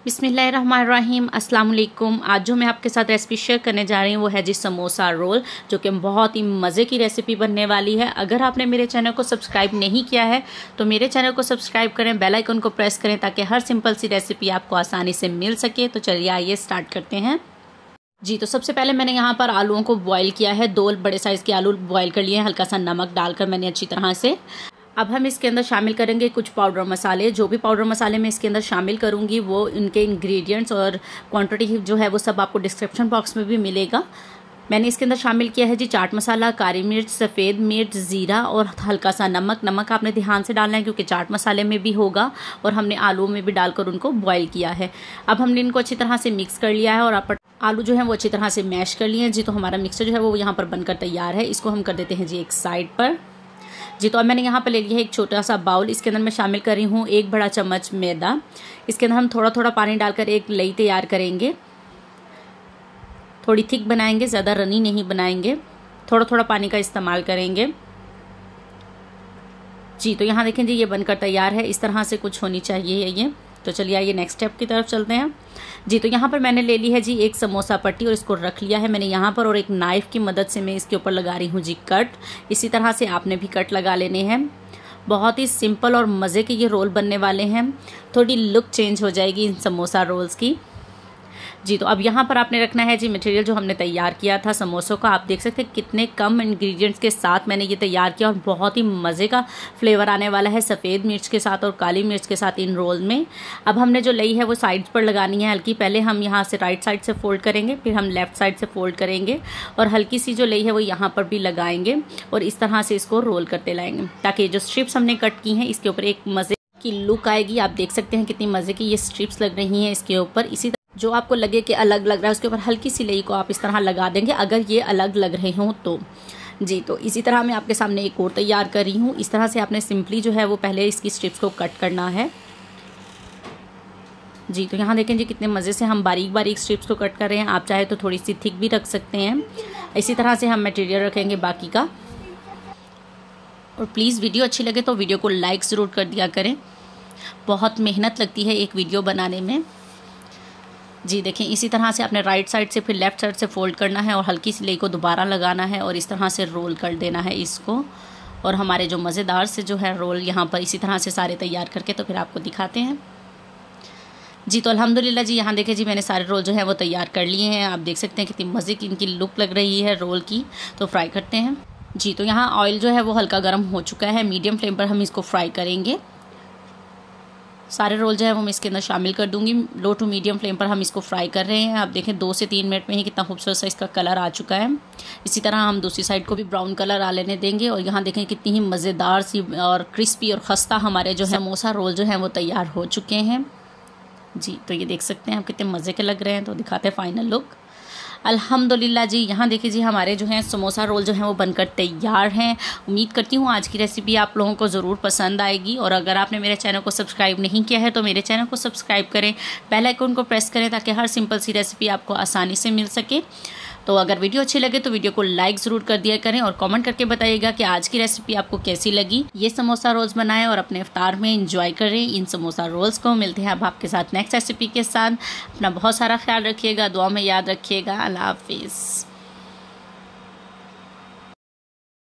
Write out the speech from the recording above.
बिस्मिल्लाहिर्रहमानिर्रहीम अस्सलाम वालेकुम। आज जो मैं आपके साथ रेसिपी शेयर करने जा रही हूँ वो है जी समोसा रोल, जो कि बहुत ही मज़े की रेसिपी बनने वाली है। अगर आपने मेरे चैनल को सब्सक्राइब नहीं किया है तो मेरे चैनल को सब्सक्राइब करें, बेल आइकन को प्रेस करें ताकि हर सिंपल सी रेसिपी आपको आसानी से मिल सके। तो चलिए आइए स्टार्ट करते हैं जी। तो सबसे पहले मैंने यहाँ पर आलूओं को बॉईल किया है। 2 बड़े साइज़ के आलू बॉईल कर लिए हैं, हल्का सा नमक डालकर मैंने अच्छी तरह से। अब हम इसके अंदर शामिल करेंगे कुछ पाउडर मसाले। जो भी पाउडर मसाले मैं इसके अंदर शामिल करूँगी वो इनके इंग्रेडिएंट्स और क्वांटिटी जो है वो सब आपको डिस्क्रिप्शन बॉक्स में भी मिलेगा। मैंने इसके अंदर शामिल किया है जी चाट मसाला, काली मिर्च, सफ़ेद मिर्च, ज़ीरा और हल्का सा नमक। नमक आपने ध्यान से डालना है क्योंकि चाट मसाले में भी होगा और हमने आलू में भी डालकर उनको बॉईल किया है। अब हमने इनको अच्छी तरह से मिक्स कर लिया है और आलू जो है वो अच्छी तरह से मैश कर लिए हैं जी। तो हमारा मिक्सचर जो है वो यहाँ पर बनकर तैयार है। इसको हम कर देते हैं जी एक साइड पर जी। तो अब मैंने यहाँ पर ले लिया है एक छोटा सा बाउल। इसके अंदर मैं शामिल कर रही हूँ 1 बड़ा चम्मच मैदा। इसके अंदर हम थोड़ा थोड़ा पानी डालकर एक लई तैयार करेंगे। थोड़ी थिक बनाएंगे, ज़्यादा रनी नहीं बनाएंगे, थोड़ा थोड़ा पानी का इस्तेमाल करेंगे जी। तो यहाँ देखें जी ये बनकर तैयार है। इस तरह से कुछ होनी चाहिए ये। तो चलिए आइए नेक्स्ट स्टेप की तरफ चलते हैं जी। तो यहाँ पर मैंने ले ली है जी एक समोसा पट्टी और इसको रख लिया है मैंने यहाँ पर, और एक नाइफ़ की मदद से मैं इसके ऊपर लगा रही हूँ जी कट। इसी तरह से आपने भी कट लगा लेने हैं। बहुत ही सिंपल और मज़े के ये रोल बनने वाले हैं। थोड़ी लुक चेंज हो जाएगी इन समोसा रोल्स की जी। तो अब यहाँ पर आपने रखना है जी मटेरियल जो हमने तैयार किया था समोसों का। आप देख सकते हैं कितने कम इंग्रेडिएंट्स के साथ मैंने ये तैयार किया और बहुत ही मज़े का फ्लेवर आने वाला है सफ़ेद मिर्च के साथ और काली मिर्च के साथ इन रोल में। अब हमने जो लई है वो साइड्स पर लगानी है हल्की। पहले हम यहाँ से राइट साइड से फोल्ड करेंगे, फिर हम लेफ़्ट साइड से फोल्ड करेंगे और हल्की सी जो लई है वो यहाँ पर भी लगाएंगे और इस तरह से इसको रोल करते लाएंगे ताकि जो स्ट्रिप्स हमने कट की हैं इसके ऊपर एक मज़े की लुक आएगी। आप देख सकते हैं कितनी मज़े की ये स्ट्रिप्स लग रही हैं इसके ऊपर। इसी जो आपको लगे कि अलग लग रहा है उसके ऊपर हल्की सी लई को आप इस तरह लगा देंगे अगर ये अलग लग रहे हों तो जी। तो इसी तरह मैं आपके सामने एक और तैयार कर रही हूँ। इस तरह से आपने सिंपली जो है वो पहले इसकी स्ट्रिप्स को कट करना है जी। तो यहाँ देखें जी कितने मज़े से हम बारीक बारीक स्ट्रिप्स को कट कर रहे हैं। आप चाहे तो थोड़ी सी थिक भी रख सकते हैं। इसी तरह से हम मटेरियल रखेंगे बाकी का। और प्लीज़ वीडियो अच्छी लगे तो वीडियो को लाइक ज़रूर कर दिया करें। बहुत मेहनत लगती है एक वीडियो बनाने में जी। देखें इसी तरह से आपने राइट साइड से फिर लेफ़्ट साइड से फोल्ड करना है और हल्की सी लई को दोबारा लगाना है और इस तरह से रोल कर देना है इसको। और हमारे जो मज़ेदार से जो है रोल यहाँ पर इसी तरह से सारे तैयार करके तो फिर आपको दिखाते हैं जी। तो अल्हम्दुलिल्लाह जी यहाँ देखें जी मैंने सारे रोल जो है वो तैयार कर लिए हैं। आप देख सकते हैं कितनी मज़े की इनकी लुक लग रही है रोल की। तो फ्राई करते हैं जी। तो यहाँ ऑयल जो है वो हल्का गर्म हो चुका है। मीडियम फ्लेम पर हम इसको फ्राई करेंगे। सारे रोल जो है वो मैं इसके अंदर शामिल कर दूंगी। लो टू मीडियम फ्लेम पर हम इसको फ्राई कर रहे हैं। आप देखें 2 से 3 मिनट में ही कितना खूबसूरत सा इसका कलर आ चुका है। इसी तरह हम दूसरी साइड को भी ब्राउन कलर आ लेने देंगे। और यहाँ देखें कितनी ही मज़ेदार सी और क्रिस्पी और खस्ता हमारे जो है समोसा रोल जो है वो तैयार हो चुके हैं जी। तो ये देख सकते हैं आप कितने मज़े के लग रहे हैं। तो दिखाते हैं फाइनल लुक। अल्हम्दुलिल्लाह जी यहाँ देखिए जी हमारे जो हैं समोसा रोल जो हैं वो बनकर तैयार हैं। उम्मीद करती हूँ आज की रेसिपी आप लोगों को ज़रूर पसंद आएगी। और अगर आपने मेरे चैनल को सब्सक्राइब नहीं किया है तो मेरे चैनल को सब्सक्राइब करें, बेल आइकन को प्रेस करें ताकि हर सिंपल सी रेसिपी आपको आसानी से मिल सके। तो अगर वीडियो अच्छी लगे तो वीडियो को लाइक ज़रूर कर दिया करें और कमेंट करके बताइएगा कि आज की रेसिपी आपको कैसी लगी। ये समोसा रोल्स बनाएं और अपने इफ्तार में एंजॉय करें इन समोसा रोल्स को। मिलते हैं अब आपके साथ नेक्स्ट रेसिपी के साथ। अपना बहुत सारा ख्याल रखिएगा, दुआ में याद रखिएगा। अल्लाह हाफिज़।